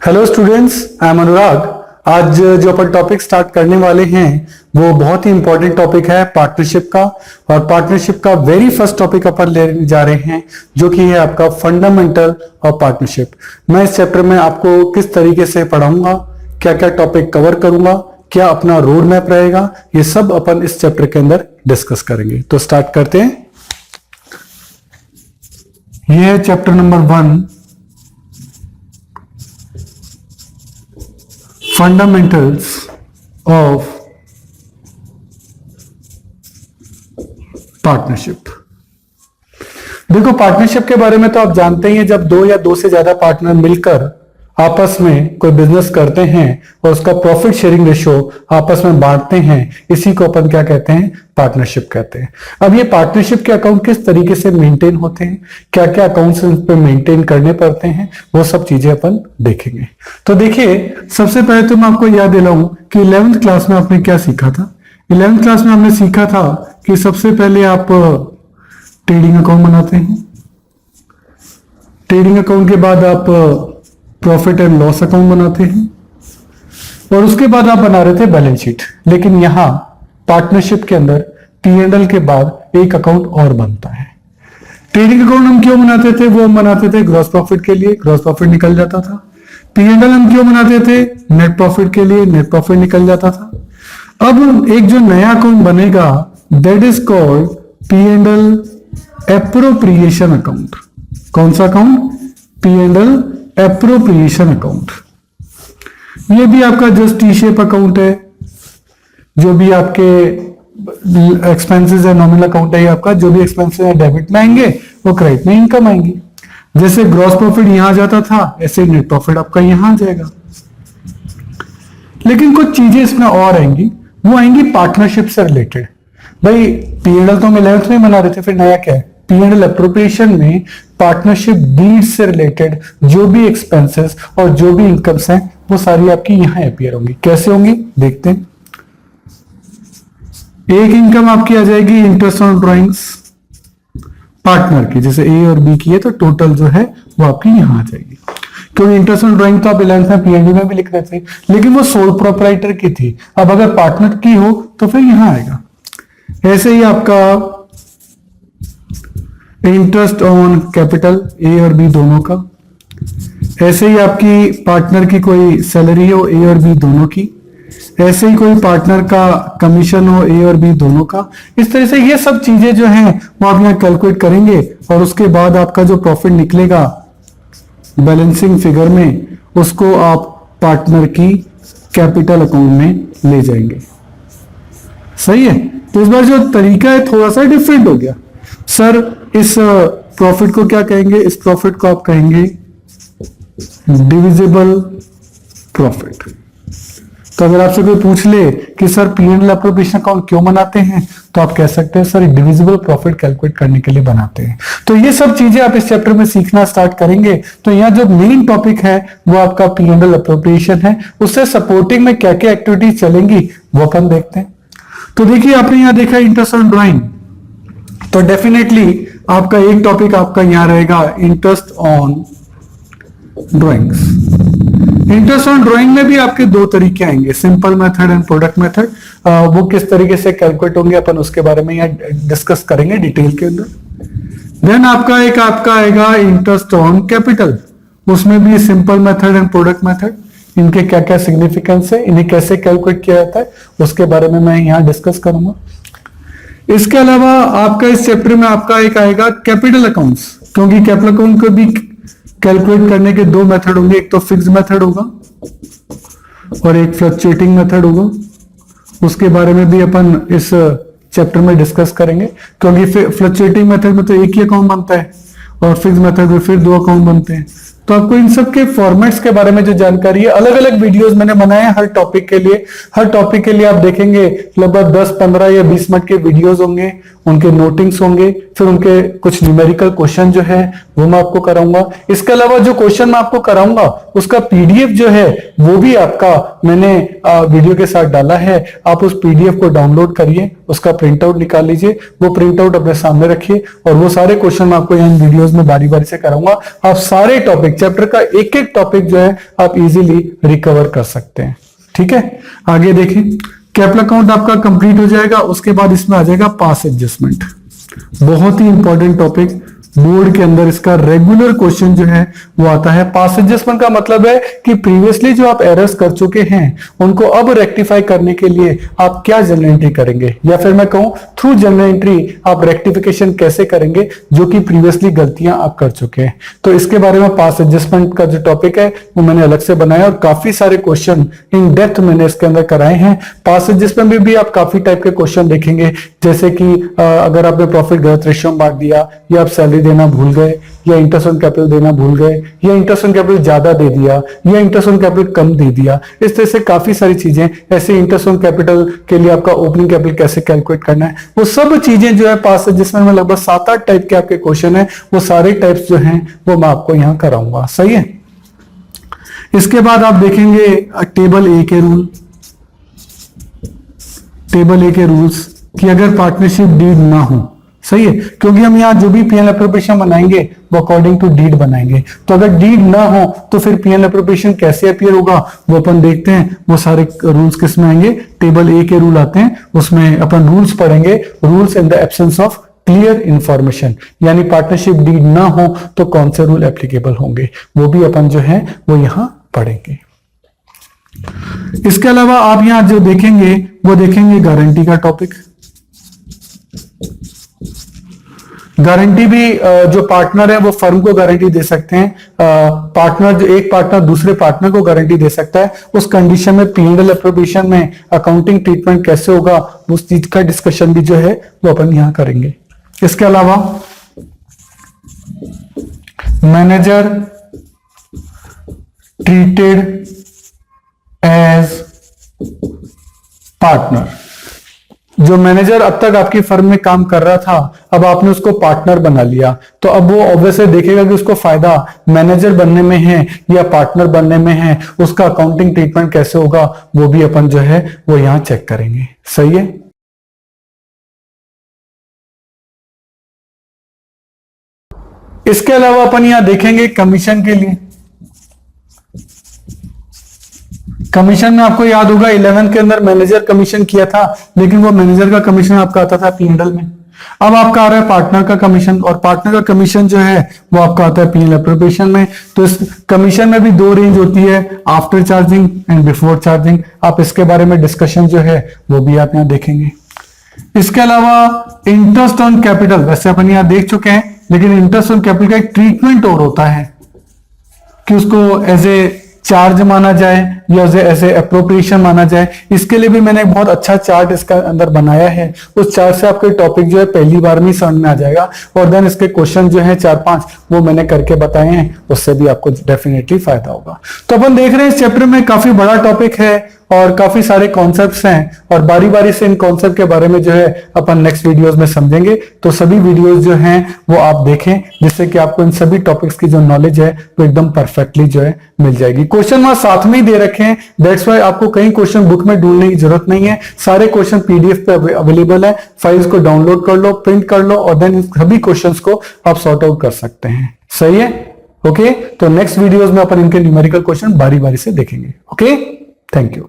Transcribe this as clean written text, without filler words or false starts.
Hello students, I am अनुराग। आज जो अपन topic start करने वाले हैं वो बहुत ही इंपॉर्टेंट टॉपिक है पार्टनरशिप का। और पार्टनरशिप का वेरी फर्स्ट टॉपिक अपन लेने जा रहे हैं जो कि है आपका फंडामेंटल ऑफ पार्टनरशिप। मैं इस चैप्टर में आपको किस तरीके से पढ़ाऊंगा, क्या क्या टॉपिक कवर करूंगा, क्या अपना रोड मैप रहेगा, ये सब अपन इस चैप्टर के अंदर डिस्कस करेंगे। तो स्टार्ट करते हैं। ये है chapter number 1, fundamentals of partnership. देखो, पार्टनरशिप के बारे में तो आप जानते ही हैं, जब दो या दो से ज्यादा पार्टनर मिलकर आपस में कोई बिजनेस करते हैं और उसका प्रॉफिट शेयरिंग रेशियो आपस में बांटते हैं, इसी को अपन क्या कहते हैं, पार्टनरशिप कहते हैं। अब ये पार्टनरशिप के अकाउंट किस तरीके से मेंटेन होते हैं, क्या क्या अकाउंट्स इन पे मेंटेन करने पड़ते हैं, वो सब चीजें अपन देखेंगे। तो देखिए, सबसे पहले तो मैं आपको याद दिलाऊं कि 11th क्लास में आपने क्या सीखा था। 11th क्लास में हमने सीखा था कि सबसे पहले आप ट्रेडिंग अकाउंट बनाते हैं, ट्रेडिंग अकाउंट के बाद आप प्रॉफिट एंड लॉस अकाउंट बनाते हैं, और उसके बाद आप बना रहे थे बैलेंस शीट। लेकिन यहां पार्टनरशिप के अंदर P&L के बाद एक अकाउंट और बनता है। ट्रेडिंग अकाउंट हम क्यों बनाते थे, वो हम बनाते थे ग्रॉस प्रॉफिट के लिए, ग्रॉस प्रॉफिट निकल जाता था। P&L हम क्यों बनाते थे, नेट प्रॉफिट के लिए, नेट प्रॉफिट निकल जाता था। अब एक जो नया अकाउंट बनेगा that is called P&L appropriation account. कौन सा अकाउंट, P&L एप्रोप्रिएशन अकाउंट। ये भी आपका जस्ट टी शेप अकाउंट है। जो भी आपके एक्सपेंसेस है, नॉमिनल अकाउंट है, आपका जो भी एक्सपेंसेस है डेबिट में आएंगे, वो क्रेडिट में इनकम आएंगी। जैसे ग्रॉस प्रॉफिट यहां जाता था, ऐसे नेट प्रॉफिट आपका यहां आ जाएगा। लेकिन कुछ चीजें इसमें और आएंगी, वो आएंगी पार्टनरशिप से रिलेटेड। भाई P&L तो हम 11th में बना रहे थे, फिर नया क्या है, P&L एप्रोप्रिएशन में पार्टनरशिप डीड से रिलेटेड जो भी एक्सपेंसेस और जो भी इनकम्स हैं वो सारी आपकी यहां अपीयर होंगी। कैसे होंगी देखते हैं। एक इनकम आपकी आ जाएगी इंटरेस्ट ऑन ड्राइंग्स पार्टनर की, जैसे A और B की है तो टोटल जो है वो आपकी यहां आ जाएगी। क्योंकि इंटरेस्ट ऑन ड्राइंग तो आप 11th में P&L में भी लिख रहे थे, लेकिन वो सोल प्रोप्राइटर की थी। अब अगर पार्टनर की हो तो फिर यहां आएगा। ऐसे ही आपका इंटरेस्ट ऑन कैपिटल A और B दोनों का। ऐसे ही आपकी पार्टनर की कोई सैलरी हो A और B दोनों की। ऐसे ही कोई पार्टनर का कमीशन हो A और B दोनों का। इस तरह से ये सब चीजें जो हैं वो आप यहाँ कैलकुलेट करेंगे, और उसके बाद आपका जो प्रॉफिट निकलेगा बैलेंसिंग फिगर में, उसको आप पार्टनर की कैपिटल अकाउंट में ले जाएंगे। सही है। तो इस बार जो तरीका है थोड़ा सा डिफरेंट हो गया। सर इस प्रॉफिट को क्या कहेंगे, इस प्रॉफिट को आप कहेंगे डिविजिबल प्रॉफिट। तो अगर आपसे कोई पूछ ले कि सर P&L एप्रोप्रिएशन अकाउंट क्यों बनाते हैं, तो आप कह सकते हैं सर डिविजिबल प्रॉफिट कैलकुलेट करने के लिए बनाते हैं। तो ये सब चीजें आप इस चैप्टर में सीखना स्टार्ट करेंगे। तो यहाँ जो मेन टॉपिक है वो आपका P&L एप्रोप्रिएशन है। उससे सपोर्टिंग में क्या क्या एक्टिविटीज चलेंगी वो अपन देखते हैं। तो देखिए, आपने यहाँ देखा इंटरेस्ट ऑन ड्राइंग, तो डेफिनेटली आपका एक टॉपिक आपका यहां रहेगा interest on drawings. Interest on drawing में भी आपके दो तरीके आएंगे, simple method and product method. वो किस तरीके से कैलकुलेट होंगे अपन उसके बारे में यहाँ डिस्कस करेंगे डिटेल के अंदर। देन आपका आपका आएगा इंटरेस्ट ऑन कैपिटल। उसमें भी simple method and product method, इनके क्या क्या सिग्निफिकेंस है, इन्हें कैसे कैलकुलेट किया जाता है, उसके बारे में मैं यहाँ डिस्कस करूंगा। इसके अलावा आपका इस चैप्टर में आपका एक आएगा कैपिटल अकाउंट्स, क्योंकि कैपिटल अकाउंट को भी कैलकुलेट करने के दो मेथड होंगे, एक तो फिक्स मेथड होगा और एक फ्लक्चुएटिंग मेथड होगा। उसके बारे में भी अपन इस चैप्टर में डिस्कस करेंगे, क्योंकि फ्लक्चुएटिंग मेथड में तो एक ही अकाउंट बनता है और फिक्स मेथड में फिर दो अकाउंट बनते हैं। तो आपको इन सब के फॉर्मेट्स के बारे में जो जानकारी है, अलग अलग वीडियोस मैंने बनाए हैं हर टॉपिक के लिए। हर टॉपिक के लिए आप देखेंगे लगभग 10, 15 या 20 मिनट के वीडियोस होंगे, उनके नोटिंग्स होंगे, फिर उनके कुछ न्यूमेरिकल क्वेश्चन जो है वो मैं आपको कराऊंगा। इसके अलावा जो क्वेश्चन मैं आपको कराऊंगा उसका पीडीएफ जो है वो भी आपका मैंने वीडियो के साथ डाला है। आप उस पीडीएफ को डाउनलोड करिए, उसका प्रिंट आउट निकाल लीजिए, वो प्रिंट आउट अपने सामने रखिए और वो सारे क्वेश्चन मैं आपको इन वीडियोस में बारी बारी से कराऊंगा। आप सारे टॉपिक, चैप्टर का एक एक टॉपिक जो है आप इजीली रिकवर कर सकते हैं। ठीक है, आगे देखें। कैपिटल अकाउंट आपका कंप्लीट हो जाएगा, उसके बाद इसमें आ जाएगा पास एडजस्टमेंट। बहुत ही इंपॉर्टेंट टॉपिक, बोर्ड के अंदर इसका रेगुलर क्वेश्चन जो है वो आता है। पास एडजस्टमेंट का मतलब है कि प्रीवियसली जो आप एरर्स कर चुके हैं उनको अब रेक्टिफाई करने के लिए आप क्या जनरल एंट्री करेंगे, या फिर मैं कहूं थ्रू जनरल एंट्री आप रेक्टिफिकेशन कैसे करेंगे जो कि प्रीवियसली गलतियां आप कर चुके हैं। तो इसके बारे में पास एडजस्टमेंट का जो टॉपिक है वो मैंने अलग से बनाया और काफी सारे क्वेश्चन इन डेप्थ मैंने इसके अंदर कराए हैं। पास एडजस्टमेंट में भी आप काफी टाइप के क्वेश्चन देखेंगे, जैसे कि अगर आपने प्रॉफिट ग्रोथ रेशियो में बांट दिया, या आप सैलरी देना भूल गए, या इंटरेस्ट ऑन कैपिटल देना भूल गए, या इंटरेस्ट ऑन कैपिटल ज्यादा दे दिया, या इंटरेस्ट ऑन कैपिटल कम दे दिया। इस तरह से काफी सारी चीजें, ऐसे इंटरेस्ट ऑन कैपिटल के लिए आपका ओपनिंग कैपिटल कैसे कैलकुलेट करना है, वो सब चीजें जो है पास जिसमें मैं लगभग 7-8 टाइप के आपके क्वेश्चन है, वो सारे टाइप्स जो हैं वो मैं आपको यहां कराऊंगा। सही है। इसके बाद आप देखेंगे टेबल ए के रूल, टेबल ए के रूल्स कि अगर पार्टनरशिप डीड ना हो। सही है, क्योंकि हम यहाँ जो भी पीएल एप्रोप्रिएशन बनाएंगे वो अकॉर्डिंग टू डीड बनाएंगे। तो अगर डीड ना हो तो फिर पीएल एप्रोप्रिएशन कैसे अपीयर होगा वो अपन देखते हैं। वो सारे रूल्स किस में आएंगे, टेबल ए के रूल आते हैं, उसमें अपन रूल्स पढ़ेंगे। Rules in the absence of clear information, यानी पार्टनरशिप डीड ना हो तो कौन से रूल एप्लीकेबल होंगे वो भी अपन जो है वो यहां पढ़ेंगे। इसके अलावा आप यहां जो देखेंगे वो देखेंगे गारंटी का टॉपिक। गारंटी भी जो पार्टनर है वो फर्म को गारंटी दे सकते हैं। पार्टनर जो एक पार्टनर दूसरे पार्टनर को गारंटी दे सकता है। उस कंडीशन में पीएनएल एप्रोप्रिएशन में अकाउंटिंग ट्रीटमेंट कैसे होगा उस चीज का डिस्कशन भी जो है वो अपन यहां करेंगे। इसके अलावा मैनेजर ट्रीटेड एज पार्टनर, जो मैनेजर अब तक आपकी फर्म में काम कर रहा था अब आपने उसको पार्टनर बना लिया, तो अब वो ऑब्वियसली देखेगा कि उसको फायदा मैनेजर बनने में है या पार्टनर बनने में है, उसका अकाउंटिंग ट्रीटमेंट कैसे होगा वो भी अपन जो है वो यहां चेक करेंगे। सही है। इसके अलावा अपन यहां देखेंगे कमीशन के लिए। कमीशन में आपको याद होगा 11 के अंदर मैनेजर कमीशन किया था, लेकिन वो मैनेजर का कमीशन आपका आता था पीएनएल में। अब आपका आ रहा है पार्टनर का कमीशन, और पार्टनर का कमीशन जो है वो आपका आता है पीएनएल एप्रोप्रिएशन में। तो इस कमीशन में भी 2 रेंज होती है, after charging and before charging. आप इसके बारे में डिस्कशन जो है वो भी आप यहां देखेंगे। इसके अलावा इंटरेस्ट ऑन कैपिटल, वैसे अपन यहां देख चुके हैं, लेकिन इंटरेस्ट ऑन कैपिटल का एक ट्रीटमेंट और होता है कि उसको एज ए चार्ज माना जाए या ऐसे अप्रोप्रिएशन माना जाए। इसके लिए भी मैंने एक बहुत अच्छा चार्ट इसका अंदर बनाया है। उस चार्ट से आपके टॉपिक जो है पहली बार में ही समझ में आ जाएगा, और देन इसके क्वेश्चन जो है 4-5 वो मैंने करके बताए हैं, उससे भी आपको डेफिनेटली फायदा होगा। तो अपन देख रहे हैं इस चैप्टर में काफी बड़ा टॉपिक है और काफी सारे कॉन्सेप्ट्स हैं, और बारी बारी से इन कॉन्सेप्ट के बारे में जो है अपन नेक्स्ट वीडियोस में समझेंगे। तो सभी वीडियोस जो हैं वो आप देखें, जिससे कि आपको इन सभी टॉपिक्स की जो नॉलेज है वो एकदम परफेक्टली जो है मिल जाएगी। क्वेश्चन वहां साथ में ही दे रखे हैं, दैट्स व्हाई आपको कई क्वेश्चन बुक में ढूंढने की जरूरत नहीं है। सारे क्वेश्चन पीडीएफ पे अवेलेबल है, फाइल्स को डाउनलोड कर लो, प्रिंट कर लो, और देन इन सभी क्वेश्चन को आप सॉर्ट आउट कर सकते हैं। सही है। ओके, तो नेक्स्ट वीडियोस में अपन इनके न्यूमेरिकल क्वेश्चन बारी बारी से देखेंगे। Okay, thank you.